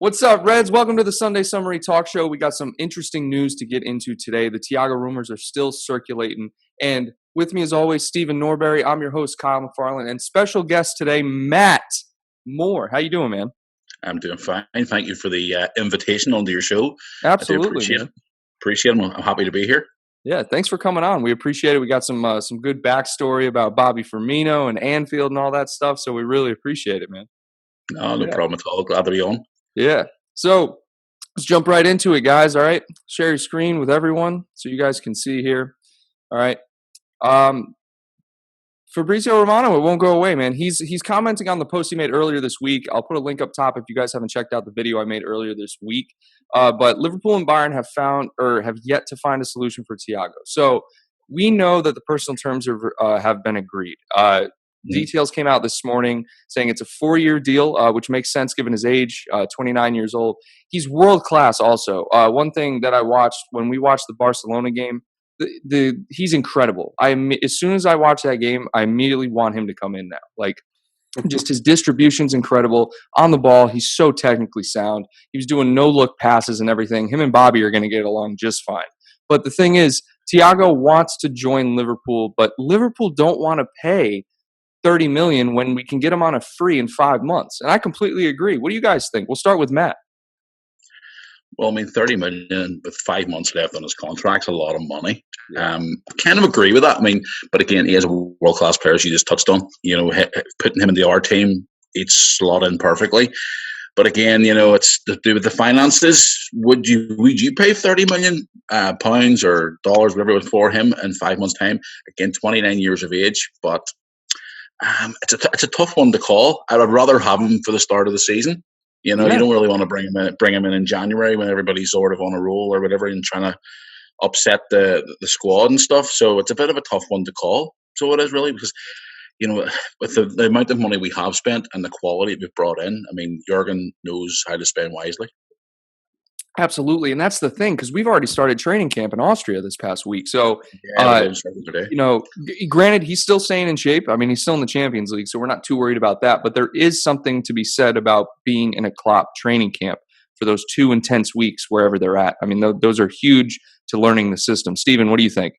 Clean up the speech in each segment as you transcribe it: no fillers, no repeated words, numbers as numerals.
What's up, Reds? Welcome to the Sunday Summary Talk Show. We got some interesting news to get into today. The Thiago rumors are still circulating. And with me, as always, Stephen Norbury. I'm your host, Kyle McFarland. And special guest today, Matt Moore. How you doing, man? I'm doing fine. Thank you for the invitation onto your show. Absolutely, I do appreciate it. I'm happy to be here. Yeah, thanks for coming on. We appreciate it. We got some good backstory about Bobby Firmino and Anfield and all that stuff, so we really appreciate it, man. No problem at all. Glad to be on. Yeah. So let's jump right into it, guys. All right. Share your screen with everyone so you guys can see here. All right. Fabrizio Romano, it won't go away, man. He's commenting on the post he made earlier this week. I'll put a link up top if you guys haven't checked out the video I made earlier this week. But Liverpool and Bayern have yet to find a solution for Thiago. So we know that the personal terms have been agreed. Details came out this morning saying it's a 4-year deal, which makes sense given his age, 29 years old. He's world class also. One thing that I watched when we watched the Barcelona game, he's incredible. As soon as I watch that game, I immediately want him to come in now. Like, just his distribution's incredible. On the ball, he's so technically sound. He was doing no-look passes and everything. Him and Bobby are going to get along just fine. But the thing is, Thiago wants to join Liverpool, but Liverpool don't want to pay $30 million when we can get him on a free in 5 months. And I completely agree. What do you guys think? We'll start with Matt. Well, I mean, $30 million with 5 months left on his contract's a lot of money. Kind of agree with that. I mean, but again, he is a world-class player, as you just touched on. You know, putting him in the R team, he'd slot in perfectly. But again, you know, it's to do with the finances. Would you pay £30 million pounds or dollars, whatever it was, for him in 5 months' time? Again, 29 years of age, but it's a tough one to call. I would rather have him for the start of the season. You know, you don't really want to bring him in January when everybody's sort of on a roll or whatever and trying to upset the squad and stuff. So it's a bit of a tough one to call. So it is really because, you know, with the amount of money we have spent and the quality we've brought in, I mean, Jurgen knows how to spend wisely. Absolutely. And that's the thing, because we've already started training camp in Austria this past week. So, you know, granted, he's still staying in shape. I mean, he's still in the Champions League, so we're not too worried about that. But there is something to be said about being in a Klopp training camp for those 2 intense weeks wherever they're at. I mean, those are huge to learning the system. Steven, what do you think?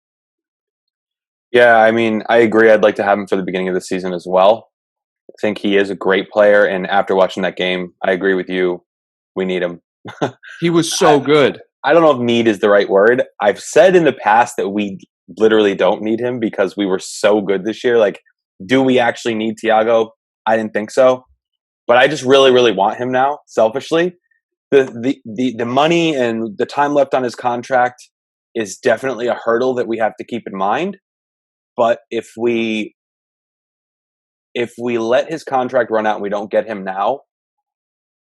Yeah, I mean, I agree. I'd like to have him for the beginning of the season as well. I think he is a great player. And after watching that game, I agree with you. We need him. He was so good. I don't know if need is the right word. I've said in the past that we literally don't need him because we were so good this year. Like, do we actually need Thiago? I didn't think so. But I just really, really want him now, selfishly. The money and the time left on his contract is definitely a hurdle that we have to keep in mind. But if we let his contract run out and we don't get him now,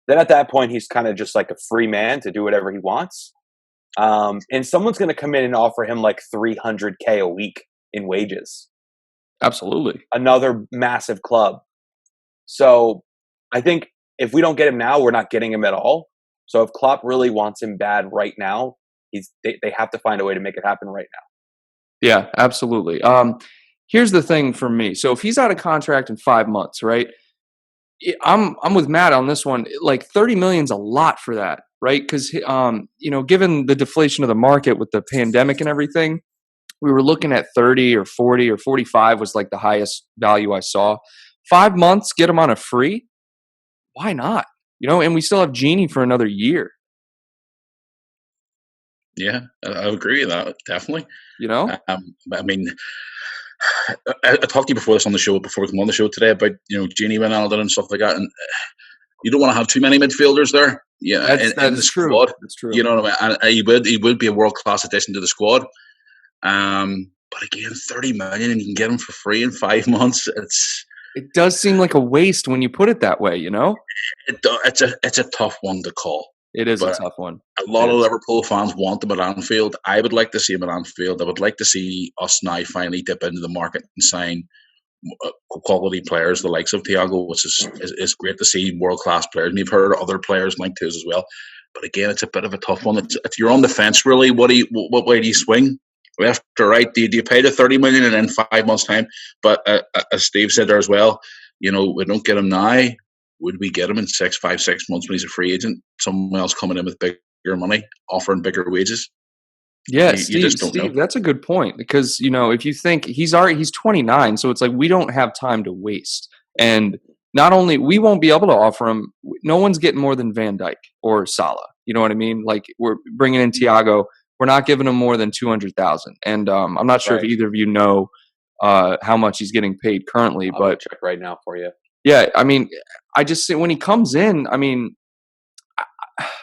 then at that point, he's kind of just like a free man to do whatever he wants. And someone's going to come in and offer him like $300K a week in wages. Absolutely. Another massive club. So I think if we don't get him now, we're not getting him at all. So if Klopp really wants him bad right now, they have to find a way to make it happen right now. Yeah, absolutely. Here's the thing for me. So if he's out of contract in 5 months, right? I'm with Matt on this one. Like, 30 million is a lot for that, right? Because you know, given the deflation of the market with the pandemic and everything, we were looking at 30 or 40 or 45 was like the highest value I saw. 5 months, get him on a free. Why not? You know, and we still have Genie for another year. Yeah, I agree with that, definitely. You know, I mean, I talked to you before we come on the show today about, you know, Genie Wijnaldum and stuff like that, and you don't want to have too many midfielders there. Yeah, in the squad. That's true. You know what I mean? And he would be a world class addition to the squad. But again, 30 million and you can get him for free in 5 months. It does seem like a waste when you put it that way. You know, it's a tough one to call. It is a tough one. A lot of Liverpool fans want them at Anfield. I would like to see him at Anfield. I would like to see us now finally dip into the market and sign quality players, the likes of Thiago, which is great to see, world-class players. And you've heard other players linked to us as well. But again, it's a bit of a tough one. You're on the fence, really. What way do you swing? Left or right? Do you pay the 30 million and in 5 months' time? But as Steve said there as well, you know, we don't get him now. would we get him in 6 months when he's a free agent? Someone else coming in with bigger money, offering bigger wages. Yeah, You just don't know. That's a good point because if you think he's 29, so it's like we don't have time to waste. And not only we won't be able to offer him, no one's getting more than Van Dijk or Salah. You know what I mean? Like we're bringing in Thiago, we're not giving him more than 200,000. And I'm not sure if either of you know how much he's getting paid currently, but check right now for you. Yeah, I mean, I just say when he comes in, I mean,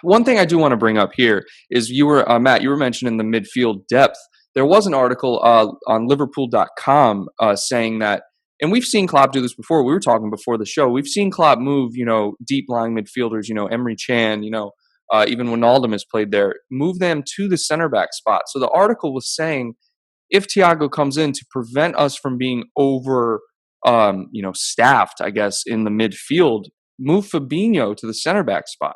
one thing I do want to bring up here is Matt, you were mentioning the midfield depth. There was an article on Liverpool.com saying that, and we've seen Klopp do this before. We were talking before the show. We've seen Klopp move, deep lying midfielders, Emre Can, even Wijnaldum has played there, move them to the center back spot. So the article was saying if Thiago comes in to prevent us from being over, staffed, I guess, in the midfield, move Fabinho to the center back spot.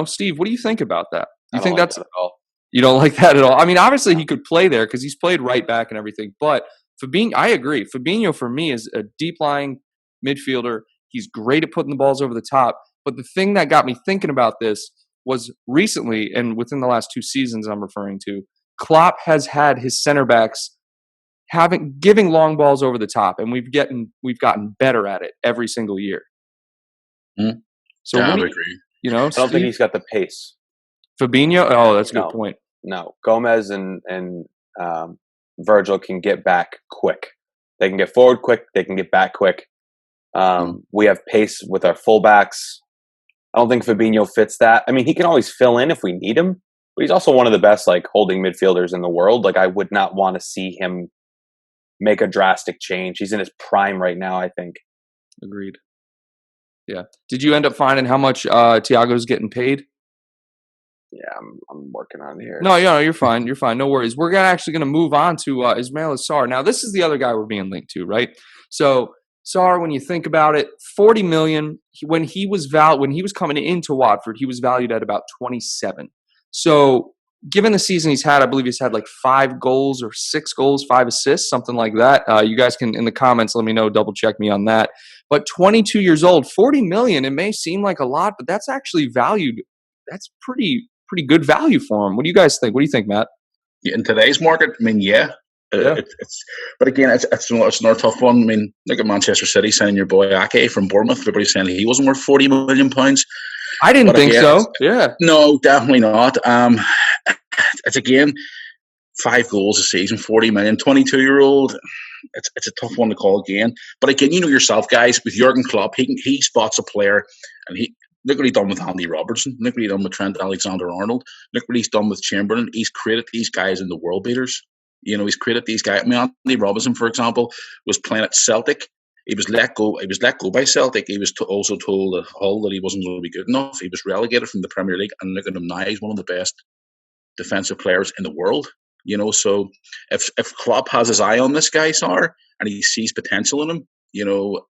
Steve, what do you think about that? You think that's at all? You don't like that at all? I mean, obviously he could play there because he's played right back and everything. But Fabinho, I agree. Fabinho for me is a deep lying midfielder. He's great at putting the balls over the top. But the thing that got me thinking about this was recently, and within the last 2 seasons I'm referring to, Klopp has had his center backs giving long balls over the top, and we've gotten better at it every single year. Mm. So I would agree. I don't think he's got the pace. Fabinho? Oh, that's a good point. No. Gomez and Virgil can get back quick. They can get forward quick. They can get back quick. We have pace with our fullbacks. I don't think Fabinho fits that. I mean, he can always fill in if we need him, but he's also one of the best holding midfielders in the world. I would not want to see him make a drastic change. He's in his prime right now, I think. Agreed. Yeah. Did you end up finding how much Thiago's getting paid? Yeah, I'm working on here. No, you're fine. You're fine. No worries. We're actually going to move on to Ismaila Sarr. Now, this is the other guy we're being linked to, right? So Sarr, when you think about it, 40 million. When he was coming into Watford, he was valued at about 27. So given the season he's had, I believe he's had 5 goals or 6 goals, 5 assists, something like that. You guys can, in the comments, let me know, double check me on that. But 22 years old, 40 million, it may seem like a lot, but that's actually valued. That's pretty good value for him. What do you guys think? What do you think, Matt? Yeah, in today's market, I mean, yeah. But again, it's another tough one. I mean, look at Manchester City signing your boy Ake from Bournemouth. Everybody's saying he wasn't worth £40 million. I didn't think so. Yeah. No, definitely not. It's again 5 goals a season, 40 million, 22-year-old. It's a tough one to call again. But again, you know yourself, guys, with Jurgen Klopp, he spots a player, and look what he's done with Andy Robertson. Look what he's done with Trent Alexander-Arnold. Look what he's done with Chamberlain. He's created these guys in the world beaters. He's created these guys. I mean, Andy Robertson, for example, was playing at Celtic. He was let go. He was let go by Celtic. He was also told at Hull that he wasn't going to be good enough. He was relegated from the Premier League, and look at him now. He's one of the best defensive players in the world. So if Klopp has his eye on this guy, Sarr, and he sees potential in him,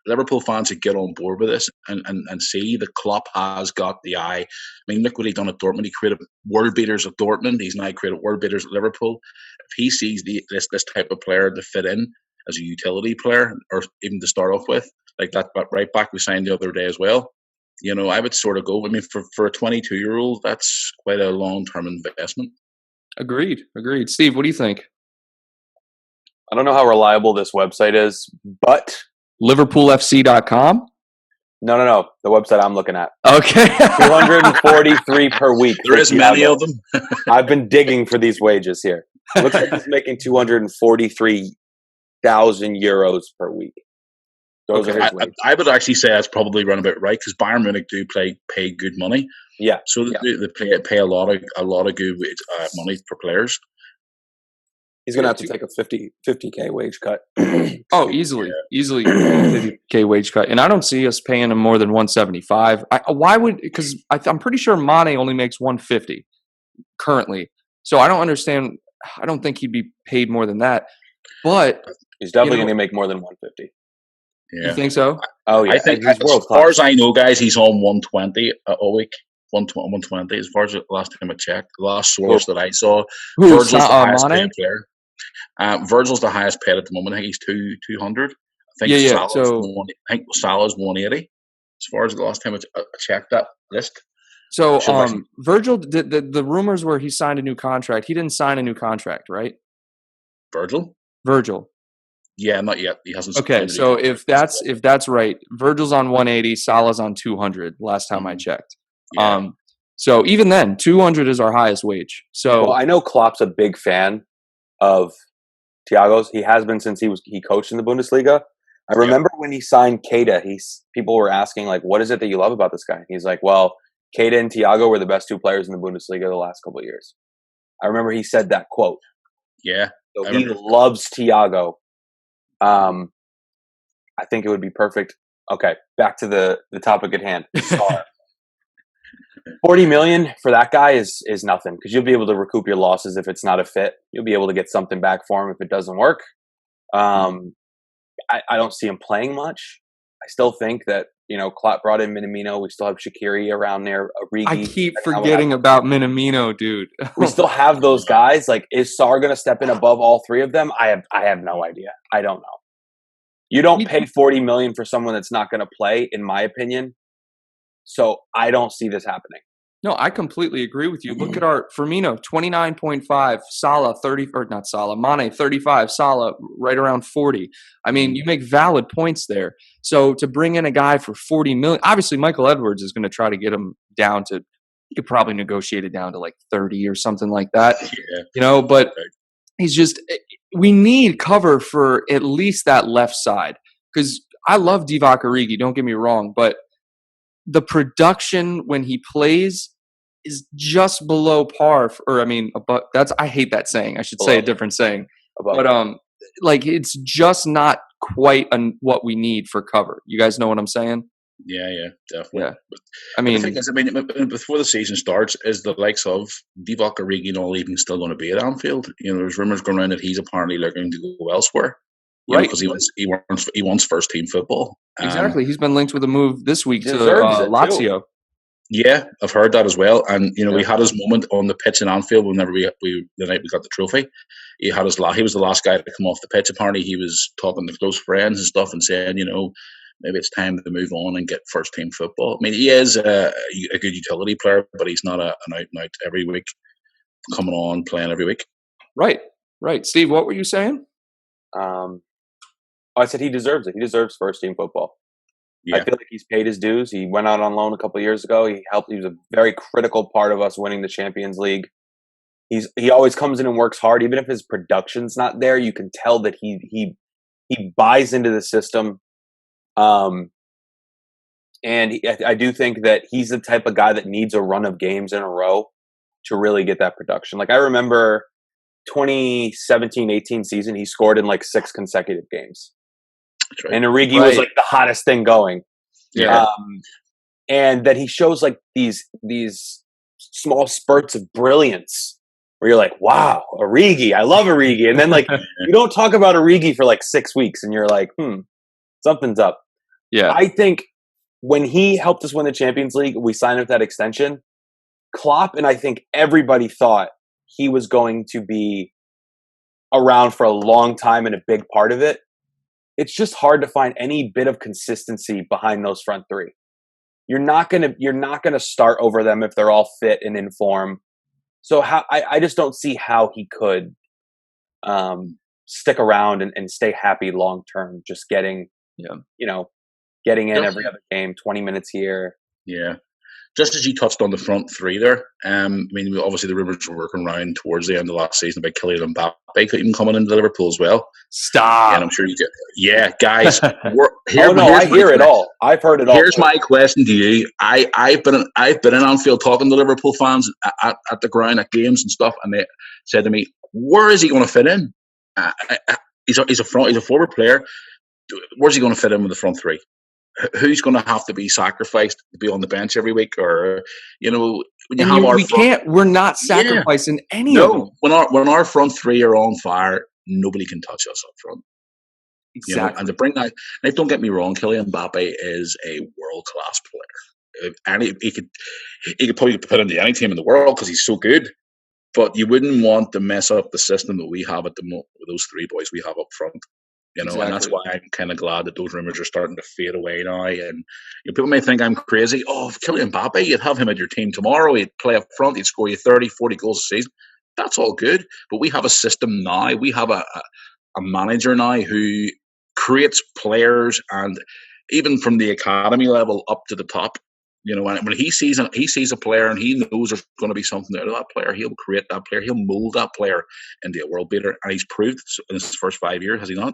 Liverpool fans should get on board with this and see that Klopp has got the eye. I mean, look what he done at Dortmund. He created world beaters at Dortmund. He's now created world beaters at Liverpool. If he sees this type of player to fit in as a utility player, or even to start off with, like that right back we signed the other day as well, I would sort of go. I mean, for a 22-year-old, that's quite a long-term investment. Agreed. Steve, what do you think? I don't know how reliable this website is, but LiverpoolFC.com? No. The website I'm looking at. Okay. 243 per week. There is many of them. I've been digging for these wages here. Looks like he's making 243,000 euros per week. Those are his wages. I would actually say that's probably run about right, because Bayern Munich do pay good money. Yeah. So they pay a lot of good money for players. He's going to have to take a 50K wage cut. Easily 50K wage cut. And I don't see us paying him more than 175. Because I'm pretty sure Mane only makes 150 currently. So I don't understand. I don't think he'd be paid more than that. But he's definitely going to make more than 150. Yeah. You think so? Oh, yeah. I think, as far as I know, guys, he's on 120 a week. 120 as far as the last time I checked. The last source that I saw. Virgil's the highest paid player. Virgil's the highest paid at the moment. I think he's 200. I think Salah's 180. as far as the last time I checked that list. So, Should Virgil, the rumors were he signed a new contract. He didn't sign a new contract, right? Virgil? Virgil. Yeah, not yet. He hasn't Okay, signed a new so contract. if that's right, Virgil's on 180, Salah's on 200. Last time I checked. Yeah. So even then, 200 is our highest wage. So Well, I know Klopp's a big fan of Thiago's. He has been since he coached in the Bundesliga. I remember when he signed Keita, people were asking like, "What is it that you love about this guy?" He's like, "Well, Keita and Thiago were the best two players in the Bundesliga the last couple of years." I remember he said that quote. Yeah. So he loves Thiago. I think it would be perfect. Okay, back to the topic at hand. Sarr. 40 million for that guy is nothing because you'll be able to recoup your losses if it's not a fit. You'll be able to get something back for him if it doesn't work. I don't see him playing much. I still think that, Klopp brought in Minamino. We still have Shaqiri around there. Origi. I keep forgetting about Minamino, dude. We still have those guys. Like, is Sarr going to step in above all three of them? I have no idea. I don't know. You don't pay 40 million for someone that's not going to play, in my opinion. So I don't see this happening. No, I completely agree with you. Look at our Firmino, 29.5, Salah 30, or not Salah, Mane 35, Salah right around 40. I mean, you make valid points there. So to bring in a guy for 40 million, obviously Michael Edwards is going to try to get him down to, he could probably negotiate it down to like 30 or something like that. Yeah. But he's just, we need cover for at least that left side. Because I love Divock Origi, don't get me wrong, but the production when he plays is just below par. I hate that saying. I should say a different saying. But it's just not quite what we need for cover. You guys know what I'm saying? Yeah, definitely. Yeah. The thing is, before the season starts, is the likes of Divock Origi not even still going to be at Anfield? There's rumours going around that he's apparently looking to go elsewhere. Right, because he wants first team football. Exactly, he's been linked with a move this week to Lazio. Yeah, I've heard that as well. And we had his moment on the pitch in Anfield whenever the night we got the trophy. He was the last guy to come off the pitch. Apparently, he was talking to close friends and stuff and saying, maybe it's time to move on and get first team football. I mean, he is a good utility player, but he's not an out and out every week coming on playing every week. Right. Steve, what were you saying? I said he deserves it. He deserves first team football. Yeah. I feel like he's paid his dues. He went out on loan a couple of years ago. He was a very critical part of us winning the Champions League. He always comes in and works hard, even if his production's not there. You can tell that he buys into the system. And I do think that he's the type of guy that needs a run of games in a row to really get that production. Like I remember 2017-18 season, he scored in like 6 consecutive games. Right. And Origi was like the hottest thing going. Yeah. And that he shows like these small spurts of brilliance where you're like, wow, Origi, I love Origi. And then like you don't talk about Origi for like 6 weeks and you're like, something's up. Yeah. I think when he helped us win the Champions League, we signed with that extension. Klopp and I think everybody thought he was going to be around for a long time and a big part of it. It's just hard to find any bit of consistency behind those front three. You're not gonna start over them if they're all fit and in form. So I just don't see how he could stick around and stay happy long term. Just getting in every other game, 20 minutes here. Yeah. Just as you touched on the front three there, obviously the rumours were working around towards the end of last season about Kylian Mbappe could even coming into Liverpool as well. Stop. And I'm sure you get. Yeah, guys. I hear it all. I've heard it all. Here's my question to you. I've been in Anfield talking to Liverpool fans at the ground at games and stuff, and they said to me, "Where is he going to fit in? He's a forward player. Where's he going to fit in with the front three? Who's going to have to be sacrificed to be on the bench every week, or we're not sacrificing any of them. When our front three are on fire, nobody can touch us up front. Exactly. And to bring that, now don't get me wrong, Kylian Mbappe is a world class player. And he could probably put into any team in the world because he's so good. But you wouldn't want to mess up the system that we have at the moment with those three boys we have up front. You know, and that's Exactly. why I'm kind of glad that those rumors are starting to fade away now. And people may think I'm crazy. Oh, if Kylian Mbappe, you'd have him at your team tomorrow. He'd play up front. He'd score you 30, 40 goals a season. That's all good. But we have a system now. We have a manager now who creates players, and even from the academy level up to the top. You know, when he sees a player and he knows there's going to be something out of that player, he'll create that player. He'll mold that player into a world beater, and he's proved in his first 5 years, has he not?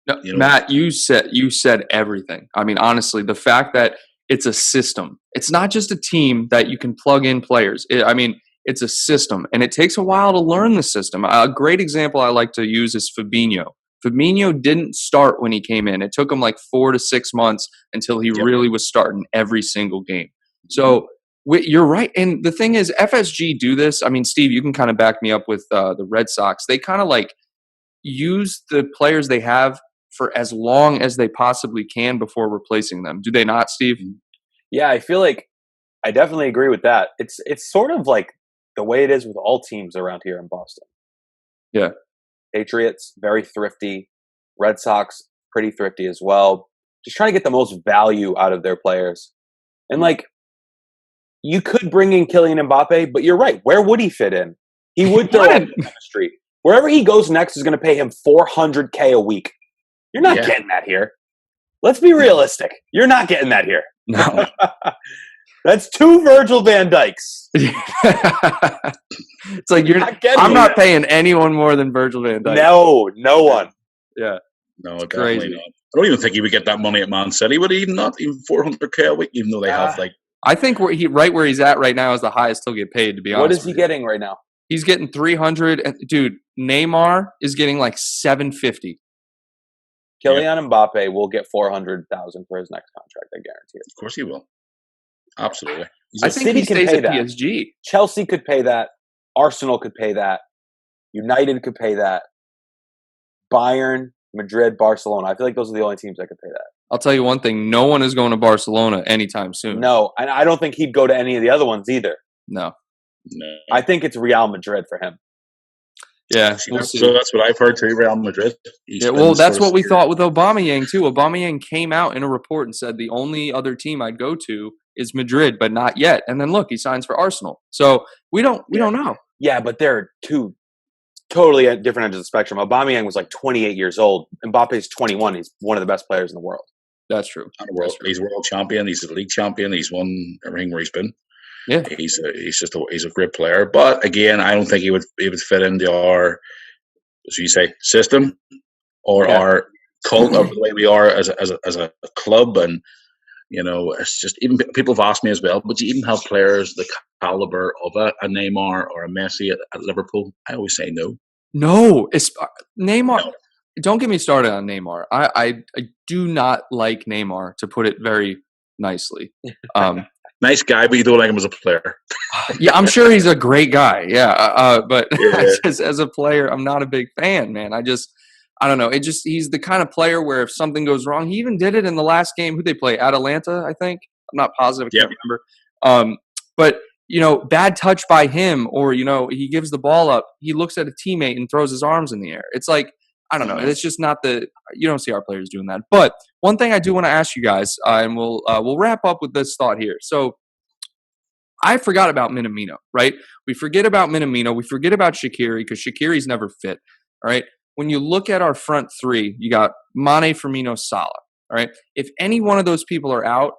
No, You know, Matt, you said everything. I mean, honestly, the fact that it's a system. It's not just a team that you can plug in players. It's a system, and it takes a while to learn the system. A great example I like to use is Fabinho. Fabinho didn't start when he came in. It took him like 4 to 6 months until he really was starting every single game. So you're right. And the thing is, FSG do this. I mean, Steve, you can kind of back me up with the Red Sox. They kind of like use the players they have for as long as they possibly can before replacing them. Do they not, Steve? Yeah, I feel like I definitely agree with that. It's sort of like the way it is with all teams around here in Boston. Yeah. Patriots, very thrifty. Red Sox, pretty thrifty as well. Just trying to get the most value out of their players. And like, you could bring in Kylian Mbappe, but you're right. Where would he fit in? He would throw up the street. Wherever he goes next is going to pay him $400K a week. You're not getting that here. Let's be realistic. You're not getting that here. No. That's 2 Virgil van Dijks. It's like I'm not paying anyone more than Virgil van Dijk. No one. Yeah. No, definitely not. I don't even think he would get that money at Man City. Would he even not? Even $400K a week, even though they have like. I think where he's at right now is the highest he'll get paid. To be honest, what is he getting right now? He's getting 300. Dude, Neymar is getting like 750. Kylian Mbappe will get 400,000 for his next contract. I guarantee it. Of course he will. Absolutely. I think he stays at PSG. Chelsea could pay that. Arsenal could pay that. United could pay that. Bayern, Madrid, Barcelona. I feel like those are the only teams that could pay that. I'll tell you one thing. No one is going to Barcelona anytime soon. No, and I don't think he'd go to any of the other ones either. No. I think it's Real Madrid for him. Yeah. So that's what I've heard too, Real Madrid. That's what we thought with Aubameyang too. Aubameyang came out in a report and said the only other team I'd go to is Madrid, but not yet. And then look, he signs for Arsenal. So we don't know. Yeah, but they're two totally at different ends of the spectrum. Aubameyang was like 28 years old. Mbappe's 21. He's one of the best players in the world. That's true. He's world champion. He's a league champion. He's won everything where he's been. Yeah, he's a great player. But again, I don't think he would fit into our, as you say, system or our cult of the way we are as a club. And you know, it's just even people have asked me as well. But you even have players the caliber of a Neymar or a Messi at Liverpool? I always say no. No, it's Neymar. No. Don't get me started on Neymar. I do not like Neymar, to put it very nicely. Nice guy, but you don't like him as a player. Yeah, I'm sure he's a great guy. Yeah, but just as a player, I'm not a big fan, man. I don't know. He's the kind of player where if something goes wrong, he even did it in the last game. Who they play? Atalanta, I think. I'm not positive. I can't remember. But you know, bad touch by him, or you know, he gives the ball up. He looks at a teammate and throws his arms in the air. It's like, I don't know. It's just not you don't see our players doing that. But one thing I do want to ask you guys, and we'll wrap up with this thought here. So I forgot about Minamino, right? We forget about Minamino. We forget about Shaqiri because Shaqiri's never fit. All right. When you look at our front three, you got Mane, Firmino, Salah. All right. If any one of those people are out,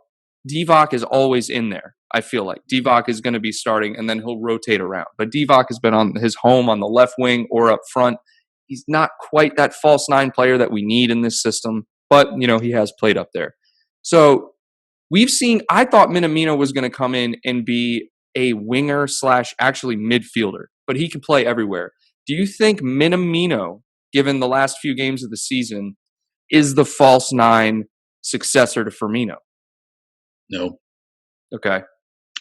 Divock is always in there. I feel like Divock is going to be starting, and then he'll rotate around. But Divock has been on his home on the left wing or up front. He's not quite that false nine player that we need in this system, but, you know, he has played up there. So I thought Minamino was going to come in and be a winger / actually midfielder, but he can play everywhere. Do you think Minamino, given the last few games of the season, is the false nine successor to Firmino? No. Okay.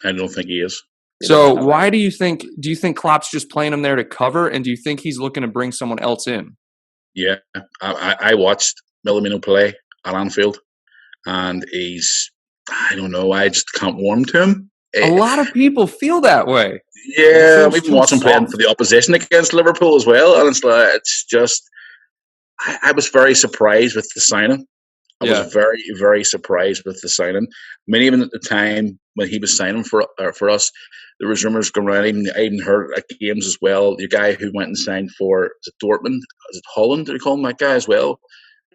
I don't think he is. So why do you think Klopp's just playing him there to cover, and do you think he's looking to bring someone else in? Yeah, I watched Minamino play at Anfield, and I don't know, I just can't warm to him. A lot of people feel that way. Yeah, we've been watching playing for the opposition against Liverpool as well, and it's just I was very surprised with the signing. I Yeah. was very, very surprised with the signing. I mean, even at the time when he was signing for us, there was rumours going around. I even heard at games as well. The guy who went and signed for, is it Dortmund? Is it Holland? Did they call him that guy as well?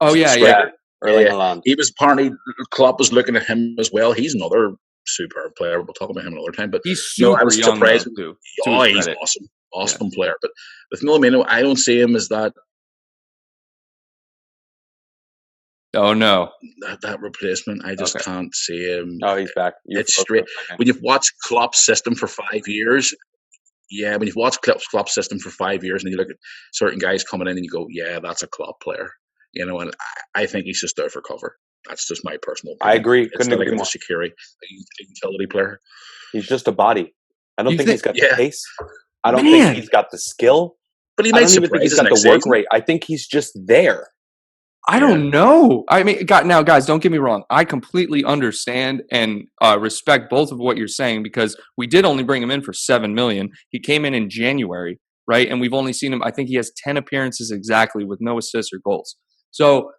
Oh yeah, yeah. Yeah, Erling Yeah, Haaland. he was apparently, Klopp was looking at him as well. He's another superb player. We'll talk about him another time. But He's no, I super was young though, surprised. too. To Oh, his he's credit. awesome player. But with Millamino, I don't see him as that Oh no. replacement. I just can't see him. Oh, he's back. It's straight. When you've watched Klopp's system for 5 years, yeah, when you've watched Klopp's system for 5 years and you look at certain guys coming in and you go, yeah, that's a Klopp player. You know, and I think he's just there for cover. That's just my personal opinion. I agree. It's Couldn't not agree like more. a Shaqiri, a utility player. He's just a body. I don't You think he's got yeah. the pace. I don't Man. think he's got the skill. But he I might don't even think surprise he's us got the next work season. rate. I think he's just there. I don't know. I mean, now, guys, don't get me wrong. I completely understand and respect both of what you're saying because we did only bring him in for $7 million. He came in January, right? And we've only seen him. I think he has 10 appearances exactly with no assists or goals. So,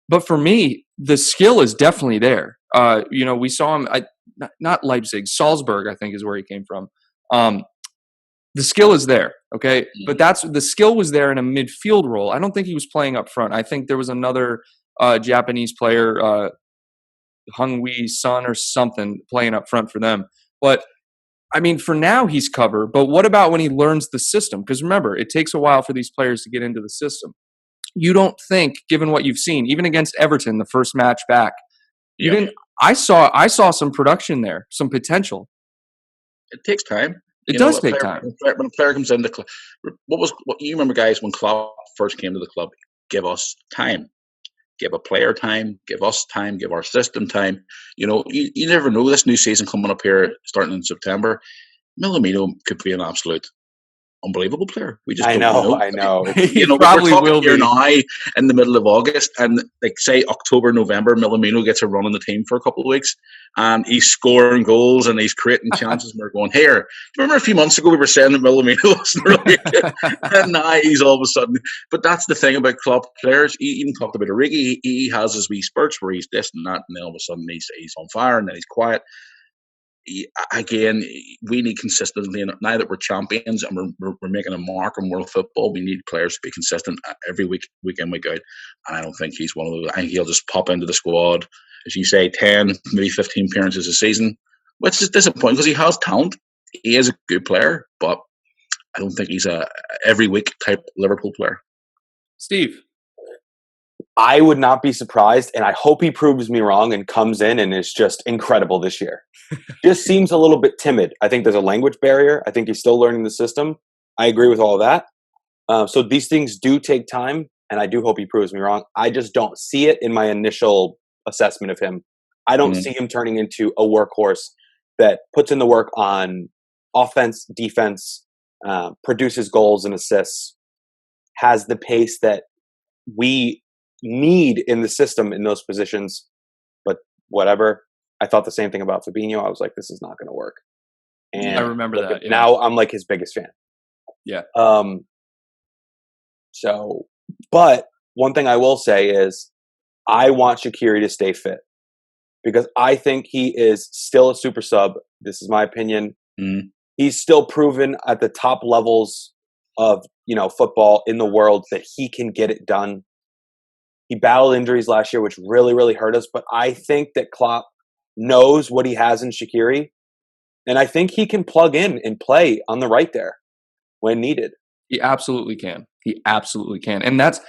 but for me, the skill is definitely there. We saw him. Not Leipzig, Salzburg. I think is where he came from. The skill is there, okay? But the skill was there in a midfield role. I don't think he was playing up front. I think there was another Japanese player, Hung-Wee Sun or something, playing up front for them. But, I mean, for now he's covered. But what about when he learns the system? Because remember, it takes a while for these players to get into the system. You don't think, given what you've seen, even against Everton, the first match back, you didn't. I saw some production there, some potential. It takes time. It does take time. When a player comes into the club, what you remember, guys, when Klopp first came to the club? Give us time, give a player time, give us time, give our system time. You never know. This new season coming up here, starting in September, Millamino could be an absolute unbelievable player. We just don't know. I know. He we're probably talking will here be. now in the middle of August, and like say October, November, Millamino gets a run on the team for a couple of weeks, and he's scoring goals and he's creating chances. And we're going, here. Do you remember a few months ago we were saying that Millamino wasn't really good, and now he's all of a sudden. But that's the thing about club players. He even talked about Origi. He has his wee spurts where he's this and that, and then all of a sudden he's on fire, and then he's quiet. Again, we need consistency. And now that we're champions and we're making a mark in world football, we need players to be consistent every week in, week out. And I don't think he's one of those. I think he'll just pop into the squad, as you say, 10, maybe 15 appearances a season, which is disappointing because he has talent. He is a good player, but I don't think he's a every week type Liverpool player. Steve. I would not be surprised, and I hope he proves me wrong and comes in and is just incredible this year. Just seems a little bit timid. I think there's a language barrier. I think he's still learning the system. I agree with all of that. So these things do take time, and I do hope he proves me wrong. I just don't see it in my initial assessment of him. I don't see him turning into a workhorse that puts in the work on offense, defense, produces goals and assists, has the pace that we need in the system in those positions. But whatever. I thought the same thing about Fabinho. I was like, this is not going to work. And I remember that. Yeah. Now I'm like his biggest fan. Yeah. But one thing I will say is I want Shaqiri to stay fit because I think he is still a super sub. This is my opinion. He's still proven at the top levels of, football in the world that he can get it done. He battled injuries last year, which really, really hurt us. But I think that Klopp knows what he has in Shaqiri, and I think he can plug in and play on the right there when needed. He absolutely can. And that's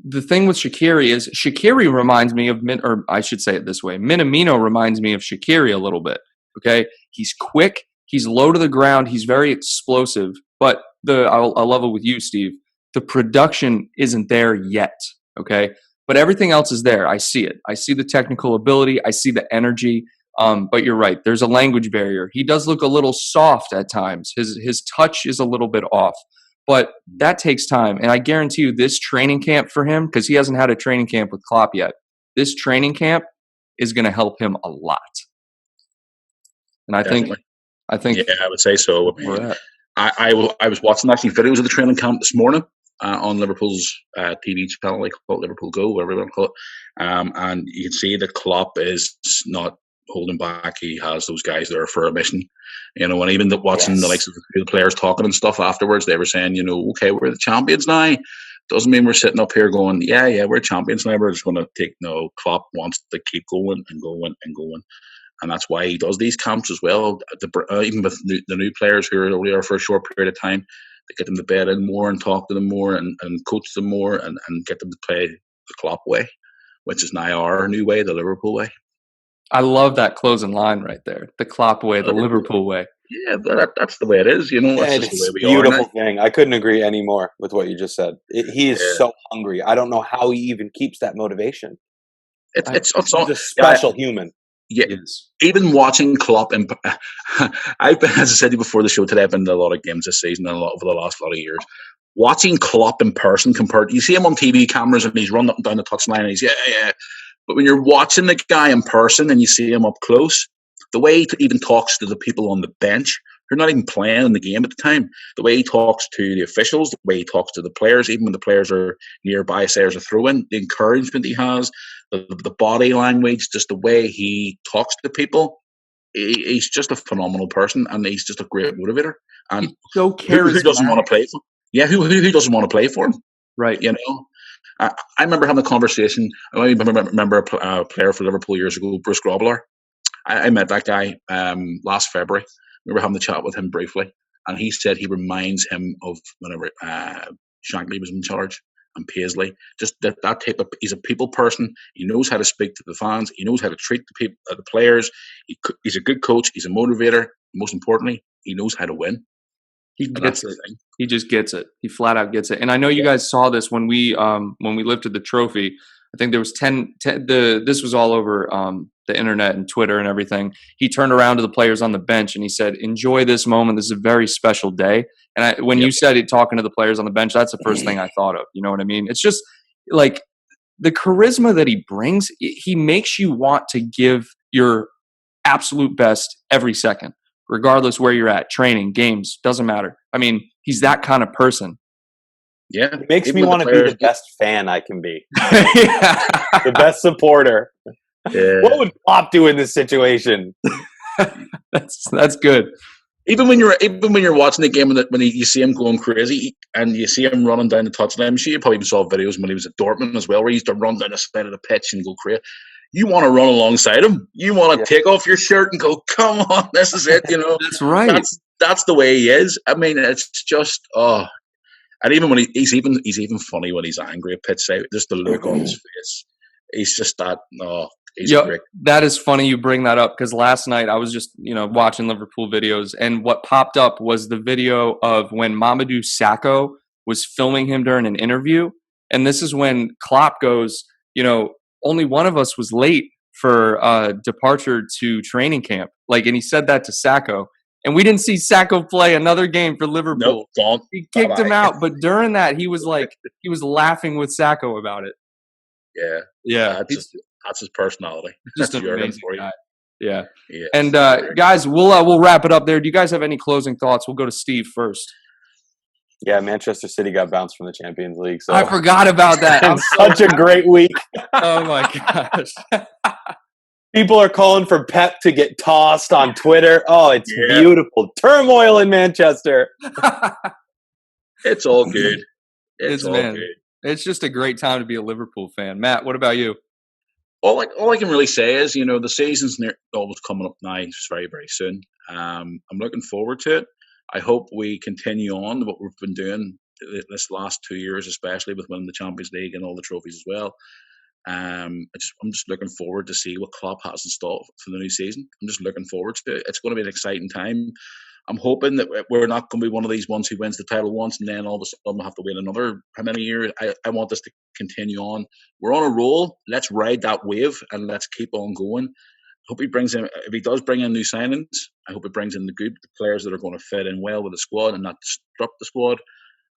the thing with Shaqiri is Shaqiri reminds me of, or I should say it this way, Minamino reminds me of Shaqiri a little bit. Okay, he's quick, he's low to the ground, he's very explosive. But I'll level with you, Steve. The production isn't there yet. Okay. But everything else is there. I see it. I see the technical ability. I see the energy. But you're right. There's a language barrier. He does look a little soft at times. His touch is a little bit off. But that takes time. And I guarantee you this training camp for him, because he hasn't had a training camp with Klopp yet, this training camp is going to help him a lot. And I think, yeah, I would say so. I was watching actually videos of the training camp this morning. on Liverpool's TV channel. They call it Liverpool Go, whatever you want to call it. And you can see that Klopp is not holding back. He has those guys there for a mission, and even watching the likes of the players talking and stuff afterwards, they were saying, okay, we're the champions now. Doesn't mean we're sitting up here going, yeah, we're champions now. We're just going to take. No, Klopp wants to keep going and going and going, and that's why he does these camps as well. Even with the new players who are only there for a short period of time, to get them to bed in more and talk to them more and coach them more and get them to play the Klopp way, which is now our new way, the Liverpool way. I love that closing line right there. The Klopp way, the Liverpool way. Yeah, that's the way it is. That's just the way we are. Beautiful now. thing. I couldn't agree any more with what you just said. He is so hungry. I don't know how he even keeps that motivation. It's he's a special human. Yeah, even watching Klopp, and I've been, as I said before the show today, I've been to a lot of games this season and over the last lot of years. Watching Klopp in person you see him on TV cameras and he's running up and down the touchline and he's yeah. But when you're watching the guy in person and you see him up close, the way he even talks to the people on the bench who are not even playing in the game at the time, the way he talks to the officials, the way he talks to the players, even when the players are nearby, say there's a throw-in, the encouragement he has, the body language, just the way he talks to people, he's just a phenomenal person and he's just a great motivator. And so who doesn't want to play for him? Yeah, who doesn't want to play for him? Right. I remember having a conversation. I remember a player for Liverpool years ago, Bruce Grobbelaar. I met that guy last February. We were having a chat with him briefly, and he said he reminds him of whenever Shankly was in charge and Paisley. Just that type of. He's a people person. He knows how to speak to the fans. He knows how to treat the people, the players. He's a good coach. He's a motivator. Most importantly, he knows how to win. He gets it. He just gets it. He flat out gets it. And I know you guys saw this when we lifted the trophy. I think there was 10 this was all over the internet and Twitter and everything. He turned around to the players on the bench and he said, "Enjoy this moment. This is a very special day." And when you said it, talking to the players on the bench, that's the first thing I thought of. You know what I mean? It's just like the charisma that he brings. He makes you want to give your absolute best every second, regardless where you're at, training, games, doesn't matter. I mean, he's that kind of person. Yeah. It makes me want to be the best fan I can be. The best supporter. Yeah. What would Klopp do in this situation? That's good. Even when you're watching the game when you see him going crazy and you see him running down the touchline, I'm sure you probably even saw videos when he was at Dortmund as well, where he used to run down the side of the pitch and go crazy. You want to run alongside him. You want to take off your shirt and go, "Come on, this is it." That's right. That's the way he is. I mean, it's just and even when he's even funny when he's angry at pitch side, just the look on his face. He's just that. That is funny you bring that up because last night I was just watching Liverpool videos and what popped up was the video of when Mamadou Sakho was filming him during an interview, and this is when Klopp goes, only one of us was late for departure to training camp. And he said that to Sakho. And we didn't see Sakho play another game for Liverpool. Nope, he kicked him out. But during that, he was laughing with Sakho about it. Yeah. That's his personality. Just an amazing guy. Yeah. And guys, we'll wrap it up there. Do you guys have any closing thoughts? We'll go to Steve first. Yeah, Manchester City got bounced from the Champions League. So I forgot about that. Such a great week. Oh my gosh. People are calling for Pep to get tossed on Twitter. Oh, it's beautiful. Turmoil in Manchester. It's all good. It's all good. It's just a great time to be a Liverpool fan. Matt, what about you? All I can really say is, the season's almost coming up now. It's very, very soon. I'm looking forward to it. I hope we continue on what we've been doing this last 2 years, especially with winning the Champions League and all the trophies as well. I'm just looking forward to see what Klopp has in store for the new season. I'm just looking forward to it. It's going to be an exciting time. I'm hoping that we're not going to be one of these ones who wins the title once and then all of a sudden we'll have to wait another how many years. I want this to continue on. We're on a roll. Let's ride that wave and let's keep on going. Hope he brings in, if he does bring in new signings, I hope it brings in the players that are going to fit in well with the squad and not disrupt the squad.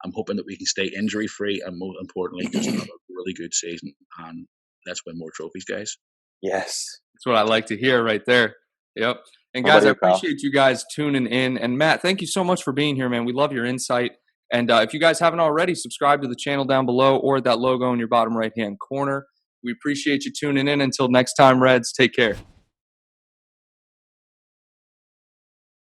I'm hoping that we can stay injury free and most importantly, just have a really good season and let's win more trophies, guys. Yes. That's what I like to hear right there. Yep. And guys, I appreciate you guys tuning in. And Matt, thank you so much for being here, man. We love your insight. And if you guys haven't already, subscribe to the channel down below or that logo in your bottom right-hand corner. We appreciate you tuning in. Until next time, Reds, take care.